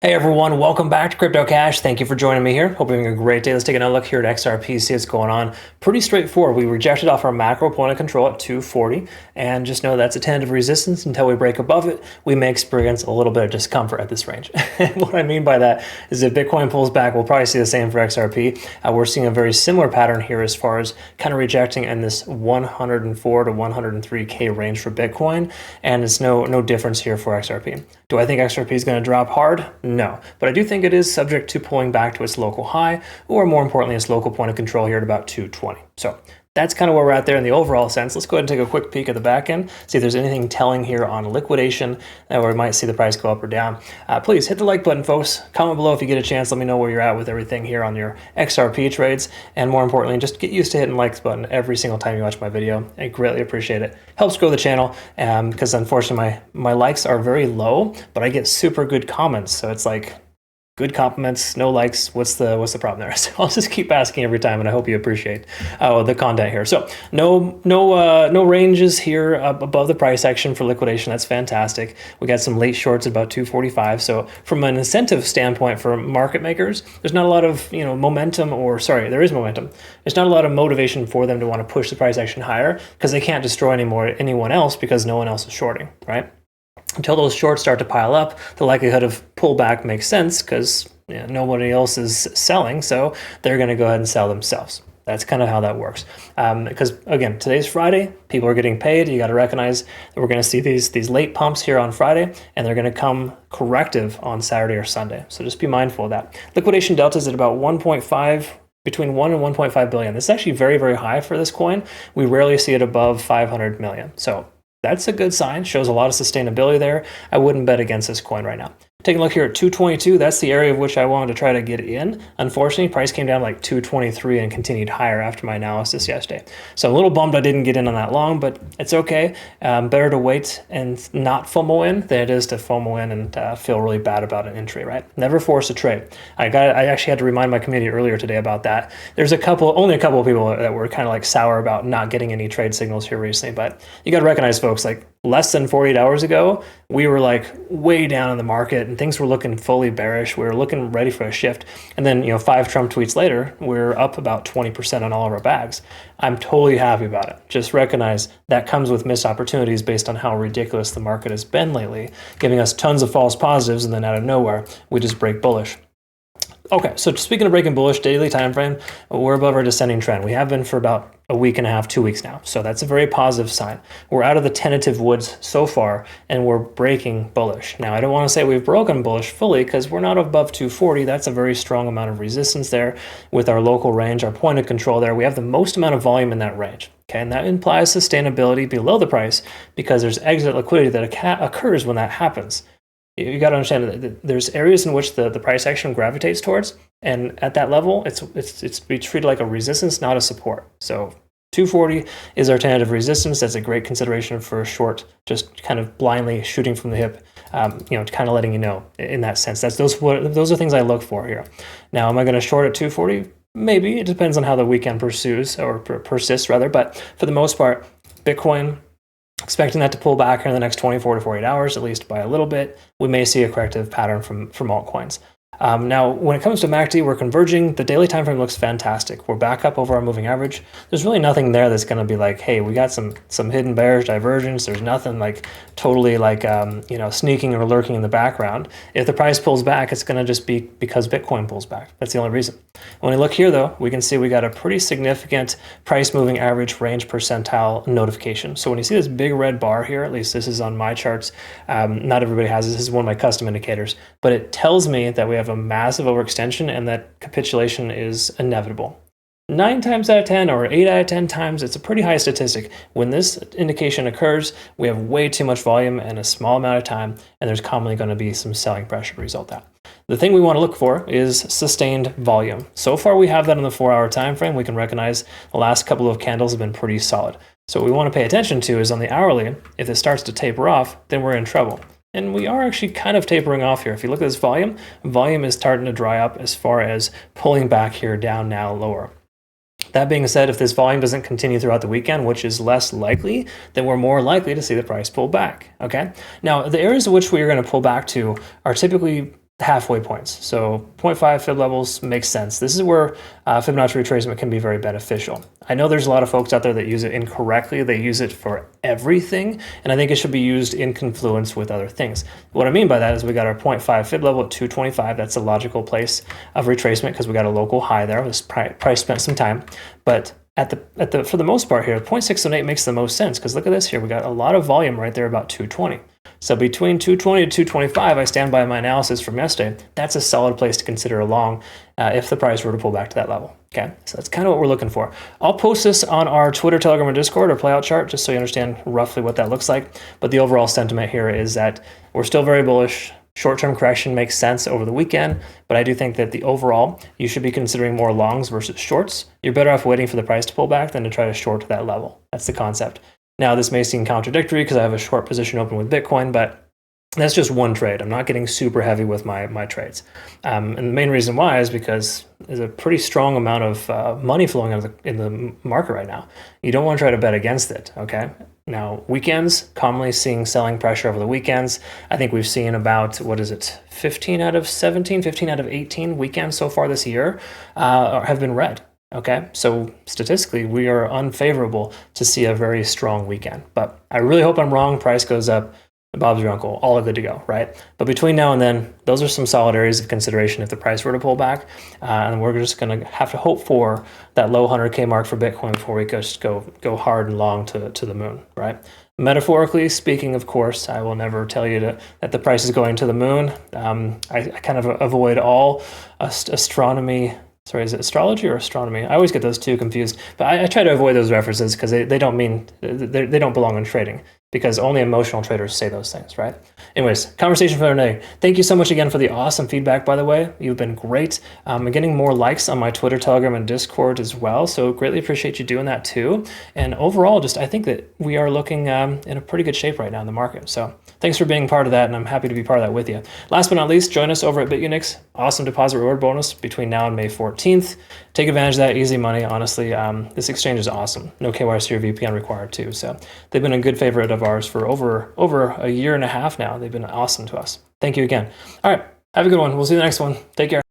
Hey everyone, welcome back to Crypto Cash. Thank you for joining me here. Hope you're having a great day. Let's take another look here at XRP, see what's going on. Pretty straightforward. We rejected off our macro point of control at 240, and just know that's a tentative resistance. Until we break above it, we may experience a little bit of discomfort at this range. What I mean by that is if Bitcoin pulls back, we'll probably see the same for XRP. We're seeing a very similar pattern here as far as kind of rejecting in this 104 to 103K range for Bitcoin, and it's no difference here for XRP. Do I think XRP is going to drop hard? No, but I do think it is subject to pulling back to its local high, or more importantly, its local point of control here at about 220. So that's kind of where we're at there in the overall sense. Let's go ahead and take a quick peek at the back end, see if there's anything telling here on liquidation, where we might see the price go up or down. Please hit the like button, folks. Comment below if you get a chance. Let me know where you're at with everything here on your XRP trades. And more importantly, just get used to hitting the likes button every single time you watch my video. I greatly appreciate it. Helps grow the channel because unfortunately my likes are very low, but I get super good comments. So it's like, good compliments, no likes. What's the problem there? So I'll just keep asking every time, and I hope you appreciate the content here. So no ranges here above the price action for liquidation. That's fantastic. We got some late shorts at about 245. So from an incentive standpoint for market makers, there's not a lot of momentum, or sorry, there is momentum. There's not a lot of motivation for them to want to push the price action higher because they can't destroy anyone else because no one else is shorting, right? Until those shorts start to pile up, the likelihood of pullback makes sense because nobody else is selling, so they're going to go ahead and sell themselves. That's kind of how that works. Because again, today's Friday, people are getting paid. You got to recognize that we're going to see these late pumps here on Friday, and they're going to come corrective on Saturday or Sunday. So just be mindful of that. Liquidation delta is at about 1.5. Between 1 and 1.5 billion. This is actually very, very high for this coin. We rarely see it above 500 million. So that's a good sign, shows a lot of sustainability there. I wouldn't bet against this coin right now. Taking a look here at 222, that's the area of which I wanted to try to get in. Unfortunately, price came down like 223 and continued higher after my analysis yesterday. So I'm a little bummed I didn't get in on that long, but it's okay. Better to wait and not FOMO in than it is to FOMO in and feel really bad about an entry, right? Never force a trade. I actually had to remind my community earlier today about that. There's only a couple of people that were kind of like sour about not getting any trade signals here recently, but you got to recognize, folks, like less than 48 hours ago, we were like way down in the market and things were looking fully bearish. We were looking ready for a shift. And then, 5 Trump tweets later, we're up about 20% on all of our bags. I'm totally happy about it. Just recognize that comes with missed opportunities based on how ridiculous the market has been lately, giving us tons of false positives, and then out of nowhere, we just break bullish. Okay, so speaking of breaking bullish, daily time frame, we're above our descending trend. We have been for about a week and a half, 2 weeks now. So that's a very positive sign. We're out of the tentative woods so far, and we're breaking bullish. Now, I don't want to say we've broken bullish fully because we're not above 240. That's a very strong amount of resistance there with our local range, our point of control there. We have the most amount of volume in that range. Okay, and that implies sustainability below the price because there's exit liquidity that occurs when that happens. You got to understand that there's areas in which the price action gravitates towards, and at that level, it's be treated like a resistance, not a support. So 240 is our tentative resistance. That's a great consideration for a short, just kind of blindly shooting from the hip, kind of letting you know in that sense. Those are things I look for here. Now, am I going to short at 240? Maybe. It depends on how the weekend persists rather. But for the most part, Bitcoin, expecting that to pull back in the next 24 to 48 hours, at least by a little bit. We may see a corrective pattern from altcoins. Now, when it comes to MACD, we're converging. The daily time frame looks fantastic. We're back up over our moving average. There's really nothing there that's going to be like, hey, we got some hidden bearish divergence. There's nothing like totally like sneaking or lurking in the background. If the price pulls back, it's going to just be because Bitcoin pulls back. That's the only reason. When we look here, though, we can see we got a pretty significant price moving average range percentile notification. So when you see this big red bar here, at least this is on my charts. Not everybody has this. This is one of my custom indicators, but it tells me that we have a massive overextension and that capitulation is inevitable. 9 times out of 10 or 8 out of 10 times, it's a pretty high statistic. When this indication occurs, we have way too much volume in a small amount of time, and there's commonly going to be some selling pressure to result that. The thing we want to look for is sustained volume. So far, we have that in the 4-hour time frame. We can recognize the last couple of candles have been pretty solid. So what we want to pay attention to is on the hourly, if it starts to taper off, then we're in trouble. And we are actually kind of tapering off here. If you look at this volume is starting to dry up as far as pulling back here down now lower. That being said, if this volume doesn't continue throughout the weekend, which is less likely, then we're more likely to see the price pull back, okay? Now, the areas in which we are going to pull back to are typically halfway points. So 0.5 fib levels makes sense. This is where Fibonacci retracement can be very beneficial. I know there's a lot of folks out there that use it incorrectly. They use it for everything, and I think it should be used in confluence with other things. What I mean by that is we got our 0.5 fib level at 225. That's a logical place of retracement because we got a local high there. This price spent some time, but for the most part here, 0.618 makes the most sense because look at this here. We got a lot of volume right there about 220. So between 220 to 225, I stand by my analysis from yesterday. That's a solid place to consider a long if the price were to pull back to that level. Okay, so that's kind of what we're looking for. I'll post this on our Twitter, Telegram, and Discord, or playout chart, just so you understand roughly what that looks like. But the overall sentiment here is that we're still very bullish. Short-term correction makes sense over the weekend, but I do think that the overall, you should be considering more longs versus shorts. You're better off waiting for the price to pull back than to try to short to that level. That's the concept. Now, this may seem contradictory because I have a short position open with Bitcoin, but that's just one trade. I'm not getting super heavy with my trades. And the main reason why is because there's a pretty strong amount of money flowing out in the market right now. You don't want to try to bet against it, okay? Now, weekends, commonly seeing selling pressure over the weekends. I think we've seen about, 15 out of 17, 15 out of 18 weekends so far this year have been red. Okay, so statistically, we are unfavorable to see a very strong weekend. But I really hope I'm wrong. Price goes up, Bob's your uncle, all are good to go, right? But between now and then, those are some solid areas of consideration if the price were to pull back. And we're just going to have to hope for that low 100K mark for Bitcoin before we just go hard and long to the moon, right? Metaphorically speaking, of course, I will never tell you that the price is going to the moon. I kind of avoid all astronomy. Sorry, is it astrology or astronomy? I always get those two confused, but I try to avoid those references because they don't belong in trading, because only emotional traders say those things, right? Anyways, conversation for another day. Thank you so much again for the awesome feedback, by the way. You've been great. I'm getting more likes on my Twitter, Telegram, and Discord as well, so greatly appreciate you doing that too. And overall, I think that we are looking in a pretty good shape right now in the market. So thanks for being part of that, and I'm happy to be part of that with you. Last but not least, join us over at Bitunix. Awesome deposit reward bonus between now and May 14th. Take advantage of that, easy money, honestly. This exchange is awesome. No KYC or VPN required too. So they've been a good favorite of ours for over a year and a half now. They've been awesome to us. Thank you again. All right, have a good one. We'll see you in the next one. Take care.